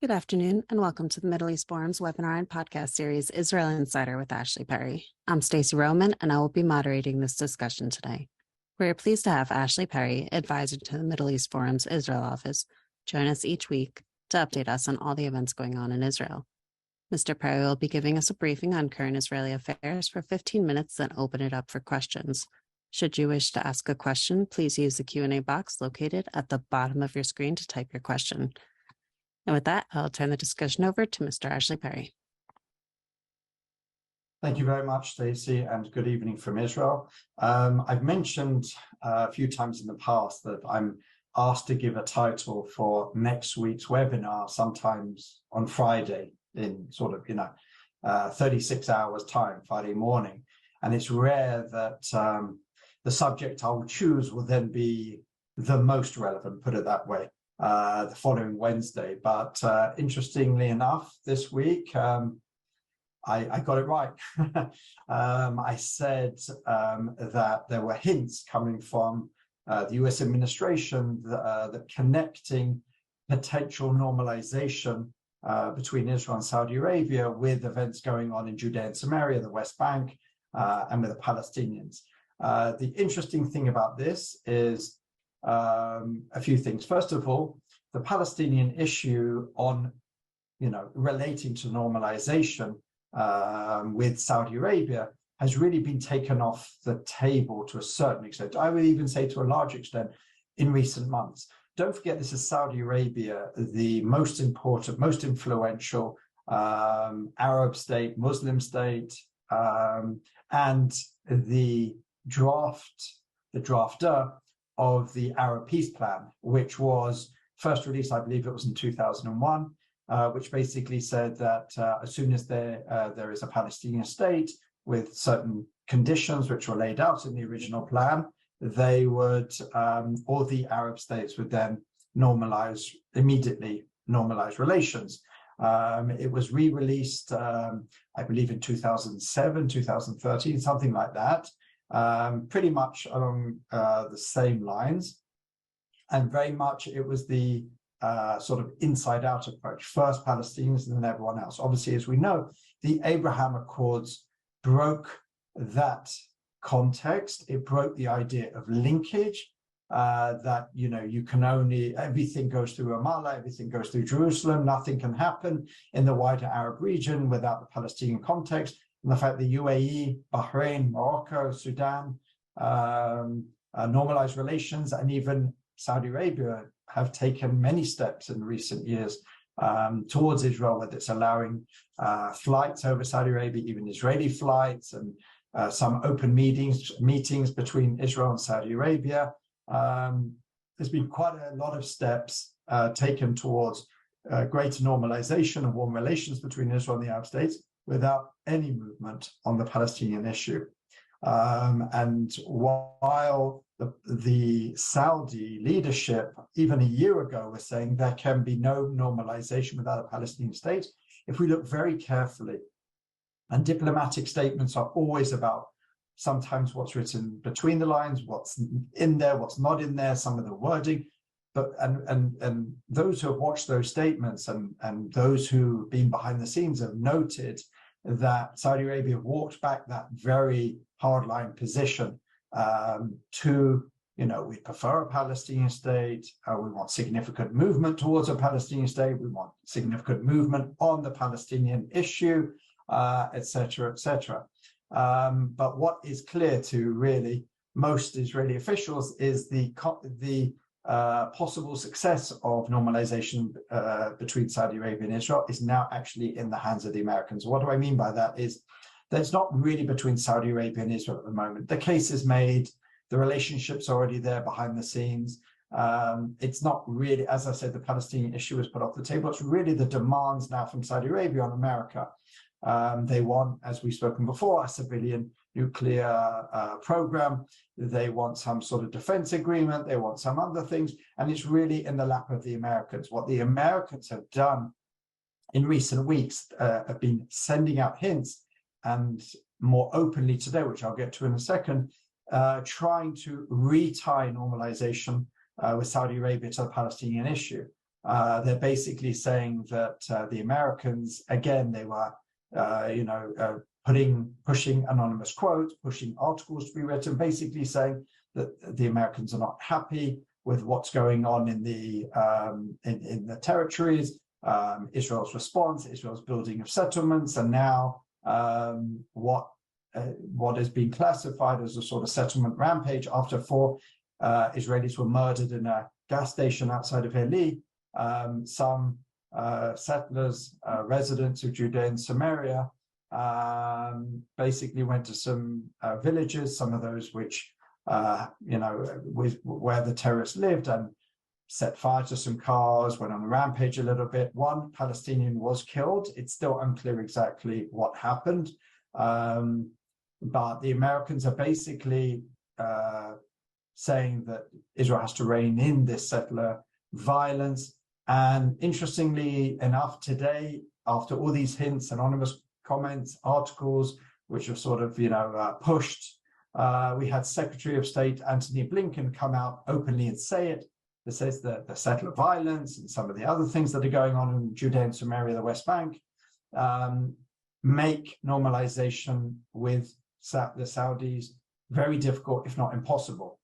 Good afternoon, and welcome to the Middle East Forum's webinar and podcast series, Israel Insider with Ashley Perry. I'm Stacey Roman, and I will be moderating this discussion today. We are pleased to have Ashley Perry, advisor to the Middle East Forum's Israel office, join us each week to update us on all the events going on in Israel. Mr. Perry will be giving us a briefing on current Israeli affairs for 15 minutes, then open it up for questions. Should you wish to ask a question, please use the Q&A box located at the bottom of your screen to type your question. And with that, I'll turn the discussion over to Mr. Ashley Perry. Thank you very much, Stacey, and good evening from Israel. I've mentioned a few times in the past that I'm asked to give a title for next week's webinar, sometimes on Friday in 36 hours time, Friday morning. And it's rare that the subject I will choose will then be the most relevant, put it that way, the following Wednesday. But interestingly enough, this week, I got it right. I said that there were hints coming from the US administration that connecting potential normalization between Israel and Saudi Arabia with events going on in Judea and Samaria, the West Bank, and with the Palestinians. The interesting thing about this is a few things. First of all, the Palestinian issue on, relating to normalization with Saudi Arabia has really been taken off the table to a certain extent. I would even say to a large extent in recent months. Don't forget, this is Saudi Arabia, the most important, most influential Arab state, Muslim state, and the drafter of the Arab Peace Plan, which was first released, I believe it was in 2001, which basically said that as soon as there is a Palestinian state with certain conditions which were laid out in the original plan, they would, all the Arab states would then immediately normalize relations. It was re-released, I believe in 2007, 2013, something like that, pretty much along the same lines. And very much it was the sort of inside-out approach, first Palestinians and then everyone else. Obviously, as we know, the Abraham Accords broke that context. It broke the idea of linkage, that, you can only, everything goes through Ramallah, everything goes through Jerusalem, nothing can happen in the wider Arab region without the Palestinian context. And the fact that UAE, Bahrain, Morocco, Sudan normalized relations, and even Saudi Arabia have taken many steps in recent years towards Israel, whether it's allowing flights over Saudi Arabia, even Israeli flights, and some open meetings between Israel and Saudi Arabia. There's been quite a lot of steps taken towards greater normalization and warm relations between Israel and the Arab states without any movement on the Palestinian issue. And while the Saudi leadership, even a year ago, was saying there can be no normalization without a Palestinian state, if we look very carefully, and diplomatic statements are always about sometimes what's written between the lines, what's in there, what's not in there, some of the wording, but and those who have watched those statements and those who've been behind the scenes have noted that Saudi Arabia walked back that very hardline position to, we prefer a Palestinian state, we want significant movement towards a Palestinian state, we want significant movement on the Palestinian issue, etc., etc. But what is clear to really most Israeli officials is the possible success of normalization between Saudi Arabia and Israel is now actually in the hands of the Americans. What do I mean by that is that it's not really between Saudi Arabia and Israel at the moment. The case is made, the relationship's already there behind the scenes. It's not really, as I said, the Palestinian issue is put off the table. It's really the demands now from Saudi Arabia on America. They want, as we've spoken before, a civilian nuclear program. They want some sort of defense agreement. They want some other things. And it's really in the lap of the Americans. What the Americans have done in recent weeks have been sending out hints, and more openly today, which I'll get to in a second, trying to retie normalization with Saudi Arabia to the Palestinian issue. They're basically saying that the Americans, again, they were, pushing anonymous quotes, pushing articles to be written, basically saying that the Americans are not happy with what's going on in the territories, Israel's response, Israel's building of settlements, and now what has been classified as a sort of settlement rampage after 4 Israelis were murdered in a gas station outside of Eli. Some settlers, residents of Judea and Samaria, basically went to some villages, some of those which, where the terrorists lived, and set fire to some cars, went on a rampage a little bit. One Palestinian was killed. It's still unclear exactly what happened. But the Americans are basically saying that Israel has to rein in this settler violence. And interestingly enough, today, after all these hints, anonymous comments, articles, which are sort of, pushed, we had Secretary of State Antony Blinken come out openly and say it. That says that the settler violence and some of the other things that are going on in Judea and Samaria, the West Bank, make normalization with the Saudis very difficult, if not impossible.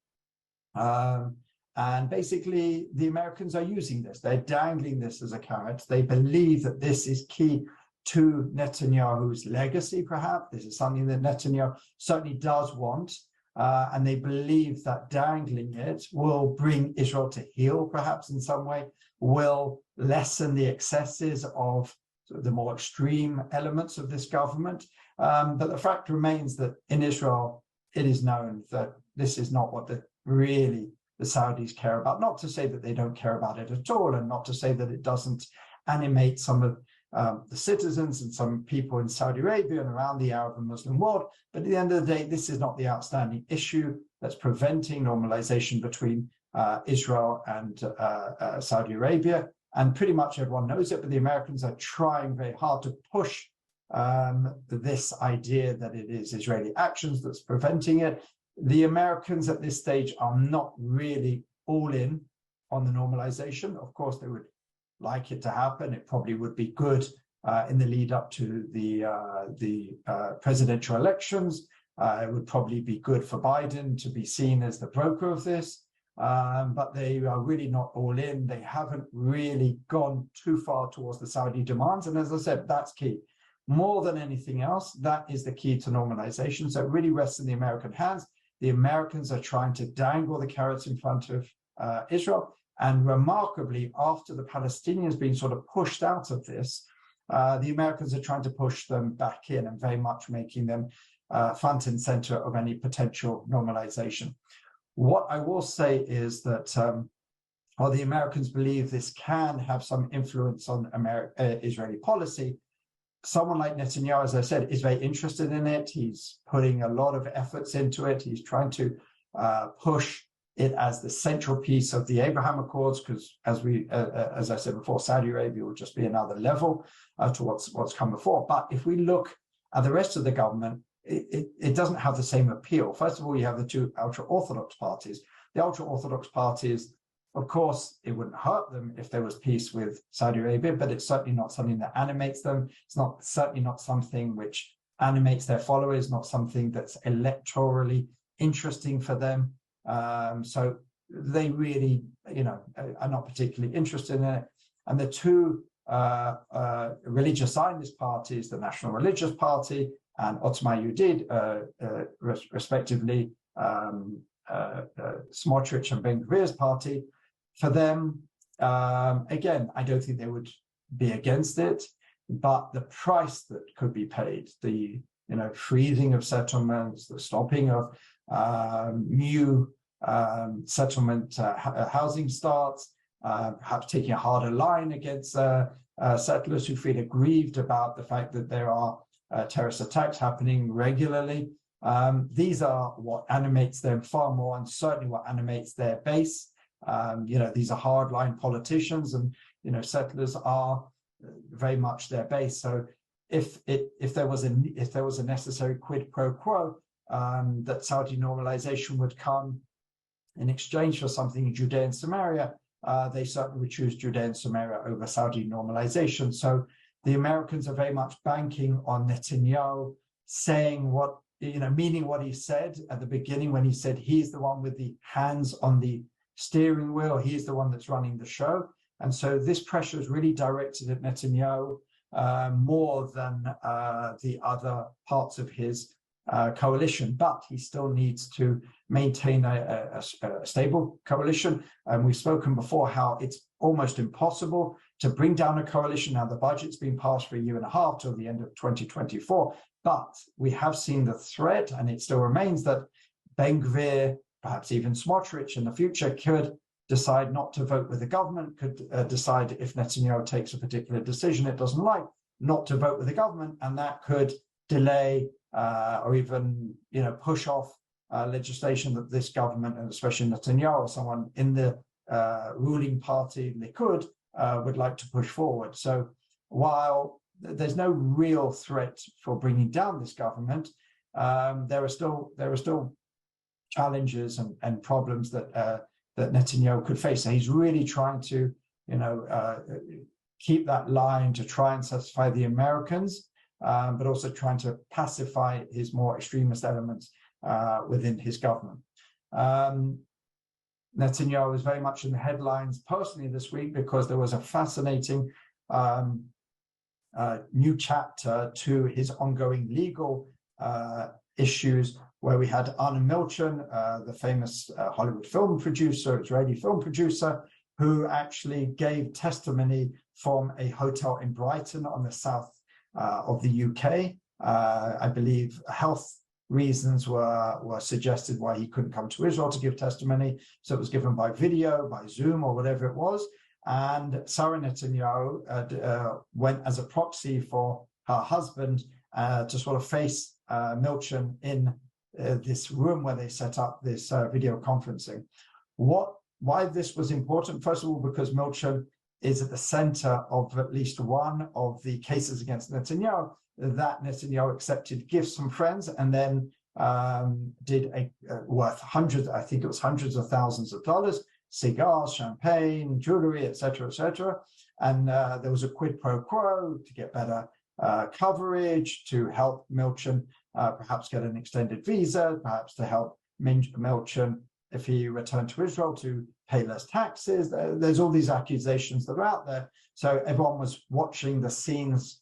And basically, the Americans are using this. They're dangling this as a carrot. They believe that this is key to Netanyahu's legacy, perhaps. This is something that Netanyahu certainly does want. And they believe that dangling it will bring Israel to heel, perhaps in some way, will lessen the excesses of the more extreme elements of this government. But the fact remains that in Israel, it is known that this is not what the Saudis care about. Not to say that they don't care about it at all, and not to say that it doesn't animate some of the citizens and some people in Saudi Arabia and around the Arab and Muslim world. But at the end of the day, this is not the outstanding issue that's preventing normalization between Israel and Saudi Arabia. And pretty much everyone knows it, but the Americans are trying very hard to push this idea that it is Israeli actions that's preventing it. The Americans at this stage are not really all in on the normalization. Of course, they would like it to happen. It probably would be good in the lead up to the presidential elections. It would probably be good for Biden to be seen as the broker of this, but they are really not all in. They haven't really gone too far towards the Saudi demands. And as I said, that's key. More than anything else, that is the key to normalization. So it really rests in the American hands. The Americans are trying to dangle the carrots in front of Israel. And remarkably, after the Palestinians being sort of pushed out of this, the Americans are trying to push them back in and very much making them front and center of any potential normalization. What I will say is that while the Americans believe this can have some influence on Israeli policy, someone like Netanyahu, as I said, is very interested in it. He's putting a lot of efforts into it. He's trying to push it as the central piece of the Abraham Accords, because as I said before, Saudi Arabia will just be another level to what's come before. But if we look at the rest of the government, it doesn't have the same appeal. First of all, you have the two ultra-Orthodox parties. The ultra-Orthodox parties, of course, it wouldn't hurt them if there was peace with Saudi Arabia, but it's certainly not something that animates them. It's certainly not something which animates their followers, not something that's electorally interesting for them. So they really, are not particularly interested in it. And the two religious Zionist parties, the National Religious Party and Otzma Yehudit, respectively, Smotrich and Ben Gvir's party, for them, again, I don't think they would be against it, but the price that could be paid, the freezing of settlements, the stopping of new settlement housing starts, perhaps taking a harder line against settlers who feel aggrieved about the fact that there are terrorist attacks happening regularly. These are what animates them far more, and certainly what animates their base. These are hardline politicians, and settlers are very much their base. So if there was a necessary quid pro quo, that Saudi normalization would come in exchange for something in Judea and Samaria, they certainly would choose Judea and Samaria over Saudi normalization. So the Americans are very much banking on Netanyahu saying what, meaning what he said at the beginning when he said he's the one with the hands on the steering wheel, he's the one that's running the show. And so this pressure is really directed at Netanyahu more than the other parts of his coalition, but he still needs to maintain a stable coalition. And we've spoken before how it's almost impossible to bring down a coalition. Now the budget's been passed for a year and a half till the end of 2024, but we have seen the threat, and it still remains, that Ben Gvir, perhaps even Smotrich in the future, could decide not to vote with the government, could decide if Netanyahu takes a particular decision it doesn't like, not to vote with the government, and that could delay or even push off legislation that this government, and especially Netanyahu or someone in the ruling party, Likud, would like to push forward. So while there's no real threat for bringing down this government, there are still challenges and problems that Netanyahu could face. And he's really trying to keep that line to try and satisfy the Americans, but also trying to pacify his more extremist elements within his government. Netanyahu is very much in the headlines personally this week because there was a fascinating new chapter to his ongoing legal issues, where we had Anna Milchan, the famous Hollywood film producer, Israeli film producer, who actually gave testimony from a hotel in Brighton on the south of the UK. I believe health reasons were suggested why he couldn't come to Israel to give testimony. So it was given by video, by Zoom, or whatever it was. And Sarah Netanyahu went as a proxy for her husband to sort of face Milchan in this room where they set up this video conferencing. Why this was important? First of all, because Milchan is at the center of at least one of the cases against Netanyahu, that Netanyahu accepted gifts from friends and then did worth hundreds, I think it was hundreds of thousands of dollars, cigars, champagne, jewelry, etc., etc. And there was a quid pro quo to get better coverage, to help Milchan perhaps get an extended visa, perhaps to help Milchan, if he returned to Israel, to pay less taxes. There's all these accusations that are out there. So everyone was watching the scenes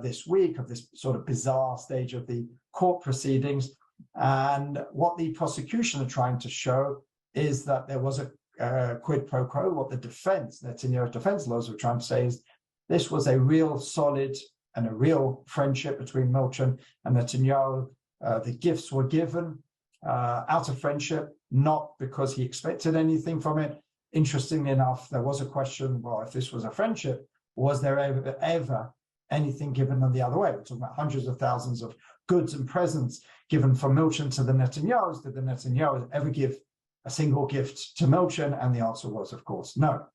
this week of this sort of bizarre stage of the court proceedings. And what the prosecution are trying to show is that there was a quid pro quo. What the defense, Netanyahu's defense lawyers, were trying to say is this was a real solid and a real friendship between Milchan and Netanyahu. The gifts were given out of friendship, not because he expected anything from it. Interestingly enough, there was a question, well, if this was a friendship, was there ever anything given on the other way? We're talking about hundreds of thousands of goods and presents given from Milchan to the Netanyahus. Did the Netanyahus ever give a single gift to Milchan? And the answer was, of course, no.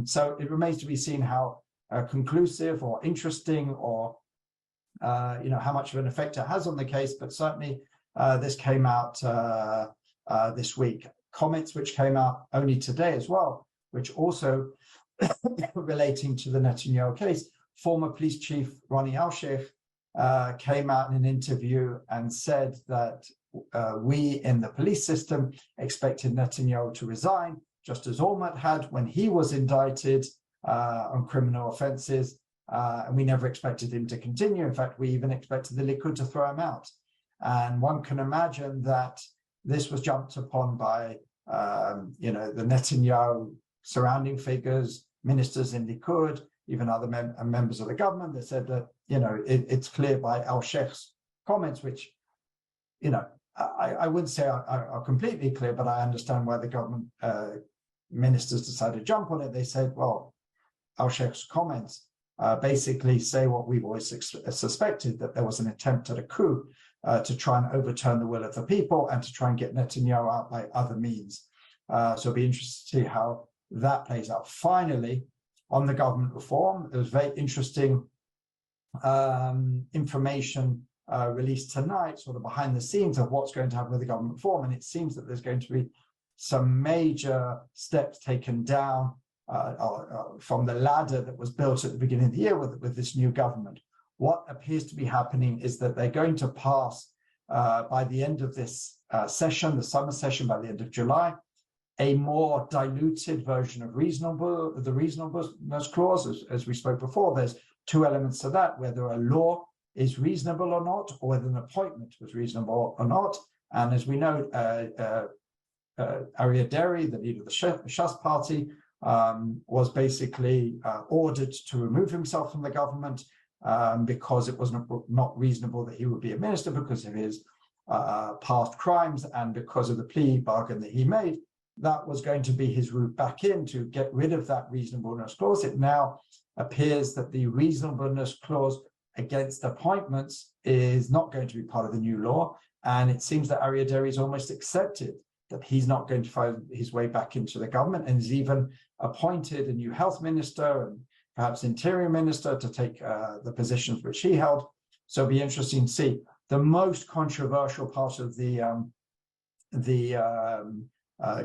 So it remains to be seen how conclusive or interesting or how much of an effect it has on the case, but certainly this came out this week. Comments which came out only today as well, which also relating to the Netanyahu case. Former police chief Ronnie Alshich came out in an interview and said that we in the police system expected Netanyahu to resign, just as Olmert had when he was indicted on criminal offenses, and we never expected him to continue. In fact, we even expected the Likud to throw him out. And one can imagine that this was jumped upon by, the Netanyahu surrounding figures, ministers in Likud, even other members of the government. They said that, it's clear by Al-Sheikh's comments, which, I wouldn't say are completely clear, but I understand why the government ministers decided to jump on it. They said, well, Al-Sheikh's comments basically say what we've always suspected, that there was an attempt at a coup to try and overturn the will of the people and to try and get Netanyahu out by other means. So it'll be interesting to see how that plays out. Finally, on the government reform, there was very interesting information released tonight, sort of behind the scenes of what's going to happen with the government reform. And it seems that there's going to be some major steps taken down from the ladder that was built at the beginning of the year with this new government. What appears to be happening is that they're going to pass by the end of this session, the summer session, by the end of July, a more diluted version of the reasonableness clause. As we spoke before, there's two elements to that: whether a law is reasonable or not, or whether an appointment was reasonable or not. And as we know, Aryeh Deri, the leader of the Shas party, was basically ordered to remove himself from the government because it was not reasonable that he would be a minister because of his past crimes and because of the plea bargain that he made. That was going to be his route back in to get rid of that reasonableness clause. It now appears that the reasonableness clause against appointments is not going to be part of the new law. And it seems that Aryeh Deri has almost accepted that he's not going to find his way back into the government, and has even appointed a new health minister and perhaps interior minister to take the positions which he held. So it'll be interesting to see. The most controversial part of the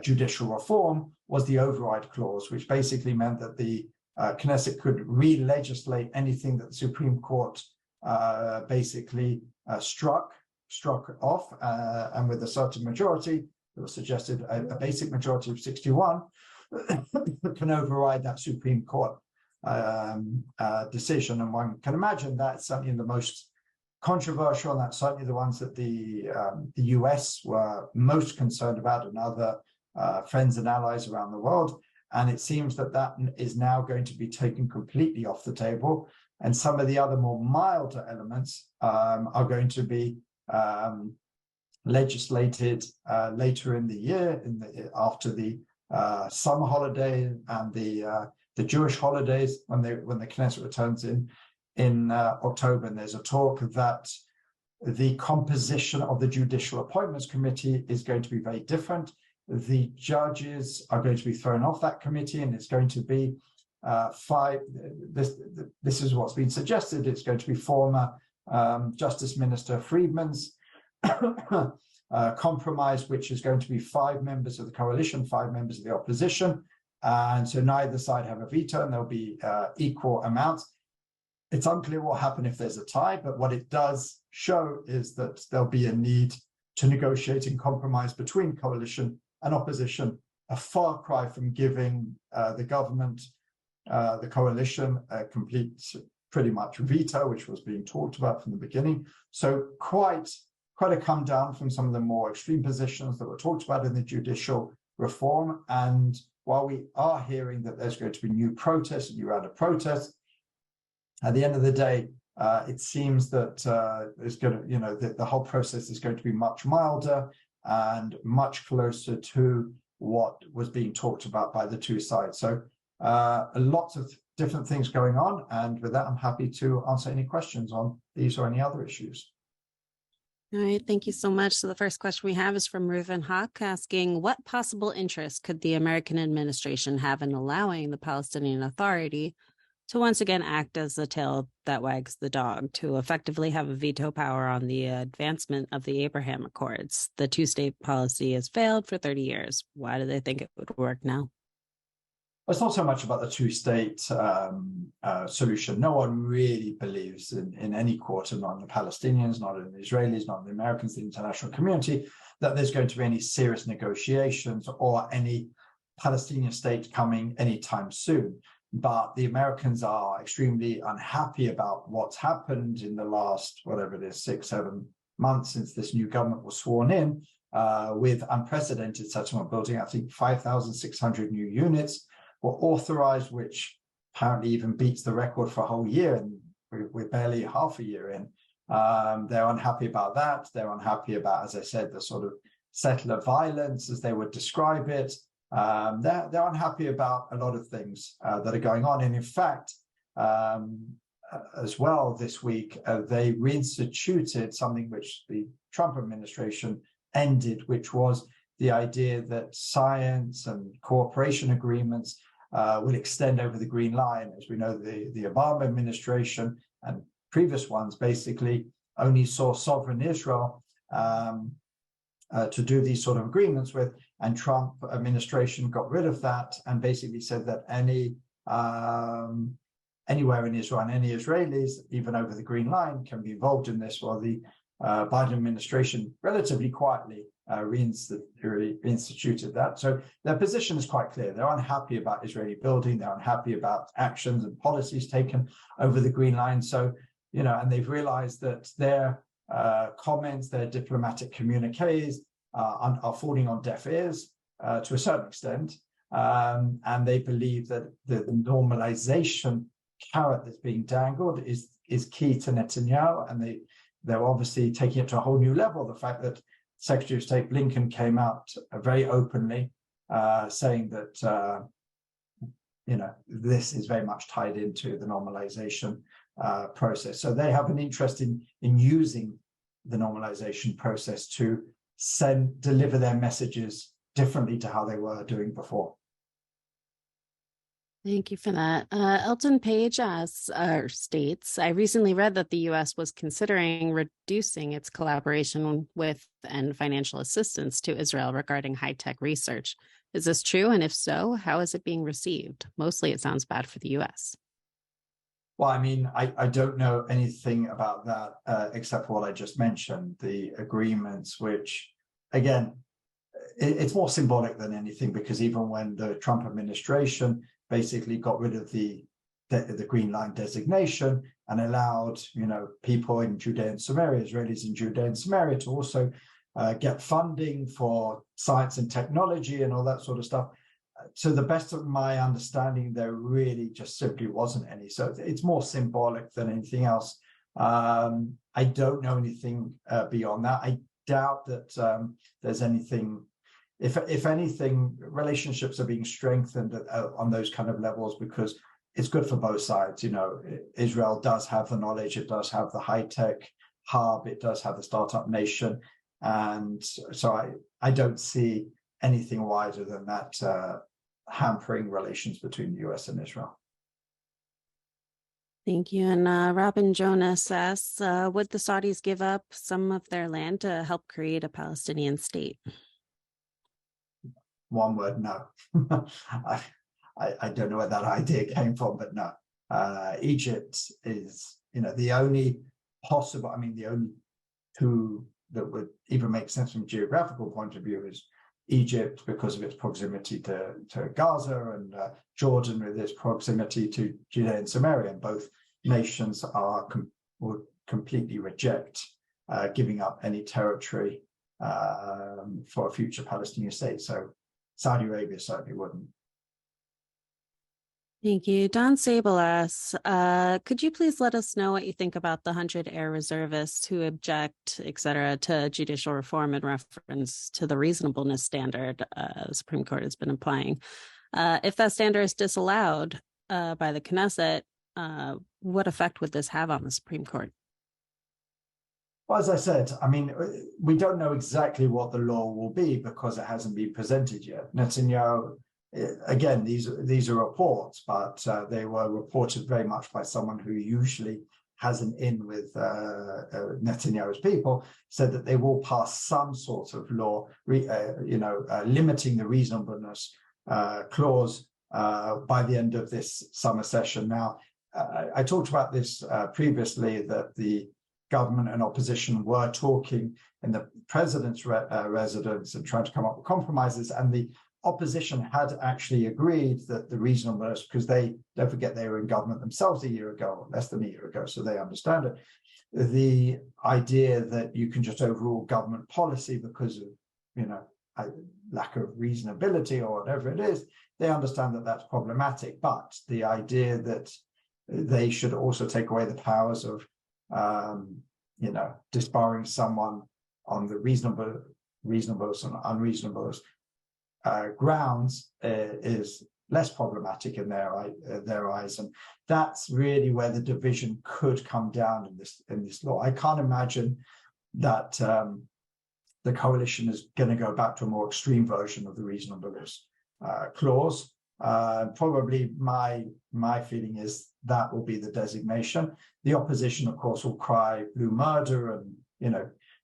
judicial reform was the override clause, which basically meant that the Knesset could re-legislate anything that the Supreme Court basically struck off, and with a certain majority, it was suggested a basic majority of 61 can override that Supreme Court decision. And one can imagine that's certainly the most controversial, and that's certainly the ones that the US were most concerned about, and other friends and allies around the world. And it seems that that is now going to be taken completely off the table. And some of the other more milder elements are going to be legislated later in the year, after the summer holiday and the Jewish holidays, when the Knesset returns in October. And there's a talk that the composition of the Judicial Appointments Committee is going to be very different. The judges are going to be thrown off that committee, and it's going to be five. This is what's been suggested. It's going to be former Justice Minister Friedman's compromise, which is going to be 5 members of the coalition, 5 members of the opposition. And so neither side have a veto, and there'll be equal amounts. It's unclear what will happen if there's a tie, but what it does show is that there'll be a need to negotiate and compromise between coalition and opposition, a far cry from giving the government, the coalition, a complete, pretty much veto, which was being talked about from the beginning. So quite a come down from some of the more extreme positions that were talked about in the judicial reform. And while we are hearing that there's going to be new protests, a new round of protests, at the end of the day, it seems that it's going to, the whole process is going to be much milder and much closer to what was being talked about by the two sides. So lots of different things going on. And with that, I'm happy to answer any questions on these or any other issues. All right, thank you so much. So the first question we have is from Reuven Hawk, asking, what possible interest could the American administration have in allowing the Palestinian Authority to once again act as the tail that wags the dog, to effectively have a veto power on the advancement of the Abraham Accords? The two-state policy has failed for 30 years. Why do they think it would work now? It's not so much about the two-state solution. No one really believes in any quarter, not in the Palestinians, not in the Israelis, not in the Americans, the international community, that there's going to be any serious negotiations or any Palestinian state coming anytime soon. But the Americans are extremely unhappy about what's happened in the last, whatever it is, 6-7 months since this new government was sworn in, with unprecedented settlement building. I think 5,600 new units were authorized, which apparently even beats the record for a whole year, and we're barely half a year in. They're unhappy about that. They're unhappy about, as I said, the sort of settler violence, as they would describe it. They're unhappy about a lot of things that are going on. And in fact, as well this week, they reinstituted something which the Trump administration ended, which was the idea that science and cooperation agreements will extend over the Green Line. As we know, the Obama administration and previous ones basically only saw sovereign Israel to do these sort of agreements with and Trump administration got rid of that and basically said that anywhere in Israel and any Israelis, even over the Green Line, can be involved in this. While the Biden administration relatively quietly reinstituted that. So their position is quite clear. They're unhappy about Israeli building. They're unhappy about actions and policies taken over the Green Line. So, and they've realized that their comments, their diplomatic communiques are falling on deaf ears to a certain extent. And they believe that the normalization carrot that's being dangled is key to Netanyahu. And they're obviously taking it to a whole new level. The fact that Secretary of State Blinken came out very openly saying that, this is very much tied into the normalization process. So they have an interest in using the normalization process to deliver their messages differently to how they were doing before. Thank you for that. Elton Page states, I recently read that the U.S. was considering reducing its collaboration with and financial assistance to Israel regarding high-tech research. Is this true? And if so, how is it being received? Mostly it sounds bad for the U.S. Well, I mean, I don't know anything about that except for what I just mentioned, the agreements, which, again, it's more symbolic than anything, because even when the Trump administration basically got rid of the Green Line designation and allowed, people in Judea and Samaria, Israelis in Judea and Samaria, to also get funding for science and technology and all that sort of stuff. To the best of my understanding, there really just simply wasn't any. So it's more symbolic than anything else. I don't know anything beyond that. I doubt that there's anything. If anything, relationships are being strengthened on those kind of levels because it's good for both sides. Israel does have the knowledge, it does have the high-tech hub, it does have the startup nation. And so I don't see anything wider than that hampering relations between the US and Israel. Thank you. And Robin Jonas asks, would the Saudis give up some of their land to help create a Palestinian state? One word, no. I don't know where that idea came from, but no. Egypt is, the only possible, the only two that would even make sense from a geographical point of view is Egypt, because of its proximity to Gaza, and Jordan with its proximity to Judea and Samaria. And both nations would completely reject giving up any territory for a future Palestinian state. So Saudi Arabia certainly wouldn't. Thank you. Don Sable asks, could you please let us know what you think about the 100 air reservists who object, et cetera, to judicial reform in reference to the reasonableness standard the Supreme Court has been applying? If that standard is disallowed by the Knesset, what effect would this have on the Supreme Court? Well, as I said, we don't know exactly what the law will be because it hasn't been presented yet. Netanyahu, again, these are reports, but they were reported very much by someone who usually has an in with Netanyahu's people, said that they will pass some sort of law, limiting the reasonableness clause by the end of this summer session. Now, I talked about this previously, that the government and opposition were talking in the president's residence and trying to come up with compromises, and the opposition had actually agreed that the reasonableness, because don't forget, they were in government themselves a year ago, or less than a year ago, so they understand it. The idea that you can just overrule government policy because of lack of reasonability or whatever it is, they understand that that's problematic. But the idea that they should also take away the powers of disbarring someone on the reasonableness and unreasonableness grounds is less problematic in their eyes, and that's really where the division could come down in this law. I can't imagine that the coalition is going to go back to a more extreme version of the reasonableness clause. Probably my feeling is that will be the designation. The opposition, of course, will cry blue murder and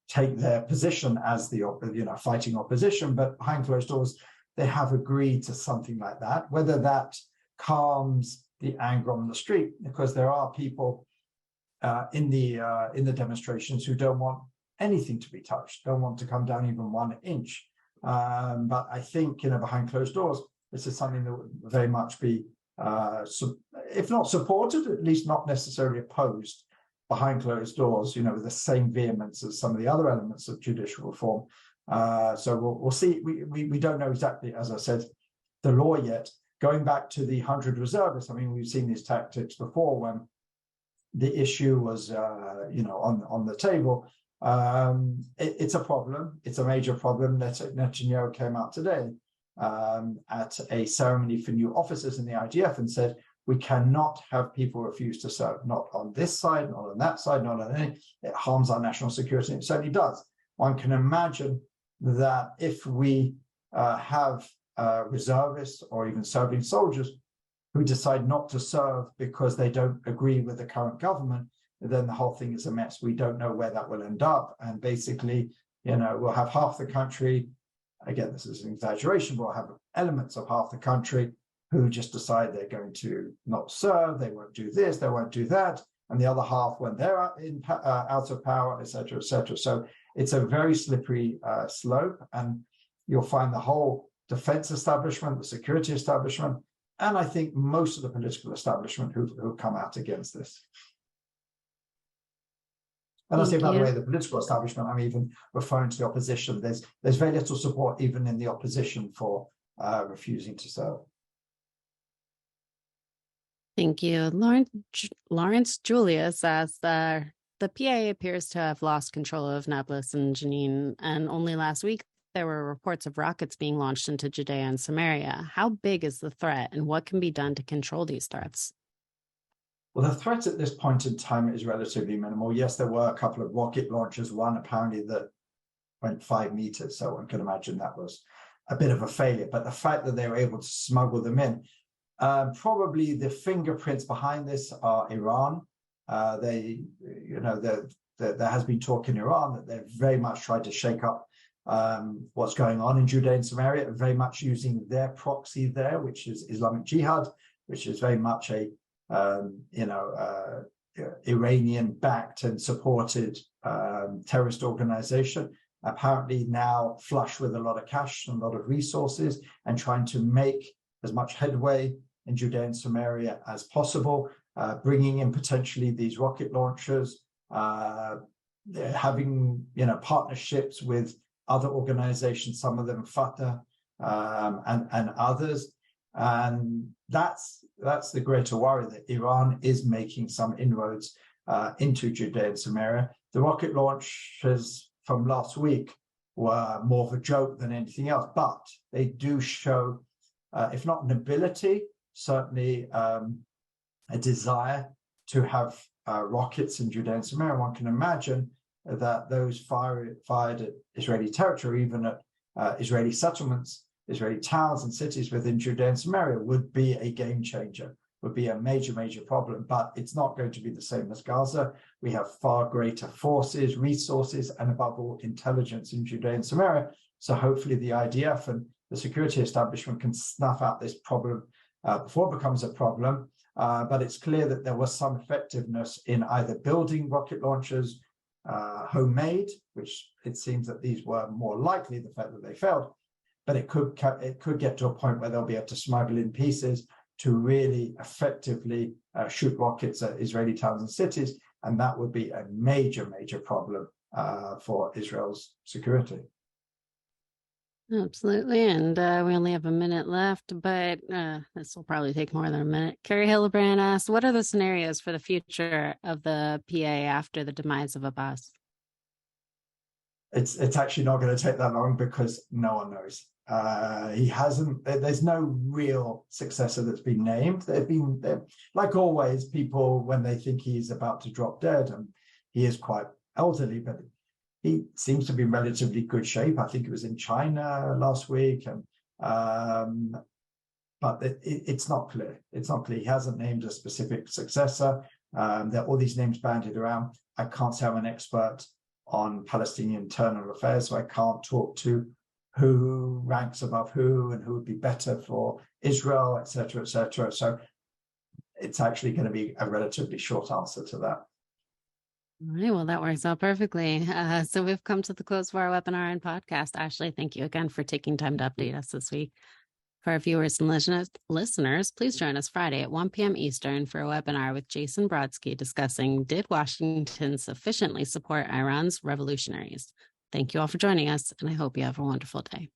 take their position as the fighting opposition, but behind closed doors, they have agreed to something like that. Whether that calms the anger on the street, because there are people in the demonstrations who don't want anything to be touched, don't want to come down even 1 inch. But I think, behind closed doors, this is something that would very much be, if not supported, at least not necessarily opposed behind closed doors, with the same vehemence as some of the other elements of judicial reform. So we'll see. We don't know exactly, as I said, the law yet. Going back to the 100 reservists, I mean, we've seen these tactics before when the issue was, on the table. It's a problem. It's a major problem. Netanyahu came out today at a ceremony for new officers in the IDF and said, we cannot have people refuse to serve, not on this side, not on that side, not on any. It harms our national security. It certainly does. One can imagine that if we have reservists or even serving soldiers who decide not to serve because they don't agree with the current government, then the whole thing is a mess. We don't know where that will end up. And basically, we'll have half the country, again, this is an exaggeration, but we'll have elements of half the country who just decide they're going to not serve, they won't do this, they won't do that, and the other half when they're out of power, et cetera, et cetera. So it's a very slippery slope, and you'll find the whole defense establishment, the security establishment, and I think most of the political establishment who come out against this. And I say, by the way, the political establishment, I'm even referring to the opposition. There's very little support even in the opposition for refusing to serve. Thank you. Lawrence Julia says the PA appears to have lost control of Nablus and Jenin, and only last week there were reports of rockets being launched into Judea and Samaria. How big is the threat, and what can be done to control these threats? Well, the threat at this point in time is relatively minimal. Yes, there were a couple of rocket launches, one apparently that went 5 meters, so one can imagine that was a bit of a failure. But the fact that they were able to smuggle them in, probably the fingerprints behind this are Iran. There has been talk in Iran that they've very much tried to shake up what's going on in Judea and Samaria, very much using their proxy there, which is Islamic Jihad, which is very much a Iranian-backed and supported terrorist organization, apparently now flush with a lot of cash and a lot of resources, and trying to make as much headway in Judea and Samaria as possible, bringing in potentially these rocket launchers, having partnerships with other organizations, some of them Fatah and others. And that's the greater worry, that Iran is making some inroads into Judea and Samaria. The rocket launches from last week were more of a joke than anything else, but they do show, if not an ability, certainly a desire to have rockets in Judea and Samaria. One can imagine that those fired at Israeli territory, even at Israeli settlements, Israeli towns and cities within Judea and Samaria, would be a game changer, would be a major, major problem. But it's not going to be the same as Gaza. We have far greater forces, resources, and above all, intelligence in Judea and Samaria. So hopefully the IDF and the security establishment can snuff out this problem before it becomes a problem. But it's clear that there was some effectiveness in either building rocket launchers, homemade, which it seems that these were more likely, the fact that they failed. But it could get to a point where they'll be able to smuggle in pieces to really effectively shoot rockets at Israeli towns and cities, and that would be a major, major problem for Israel's security. Absolutely, and we only have a minute left, but this will probably take more than a minute. Carrie Hillebrand asked, what are the scenarios for the future of the PA after the demise of Abbas? It's actually not going to take that long because no one knows. He hasn't. There's no real successor that's been named. They're, like always, people when they think he's about to drop dead, and he is quite elderly, but he seems to be in relatively good shape. I think it was in China last week, and but it's not clear. It's not clear. He hasn't named a specific successor. There are all these names bandied around. I can't say I'm an expert on Palestinian internal affairs, so I can't talk to who ranks above who and who would be better for Israel, et cetera, et cetera. So it's actually going to be a relatively short answer to that. All right, well, that works out perfectly. So we've come to the close of our webinar and podcast. Ashley, thank you again for taking time to update us this week. For our viewers and listeners, please join us Friday at 1 p.m. Eastern for a webinar with Jason Brodsky discussing, did Washington sufficiently support Iran's revolutionaries? Thank you all for joining us, and I hope you have a wonderful day.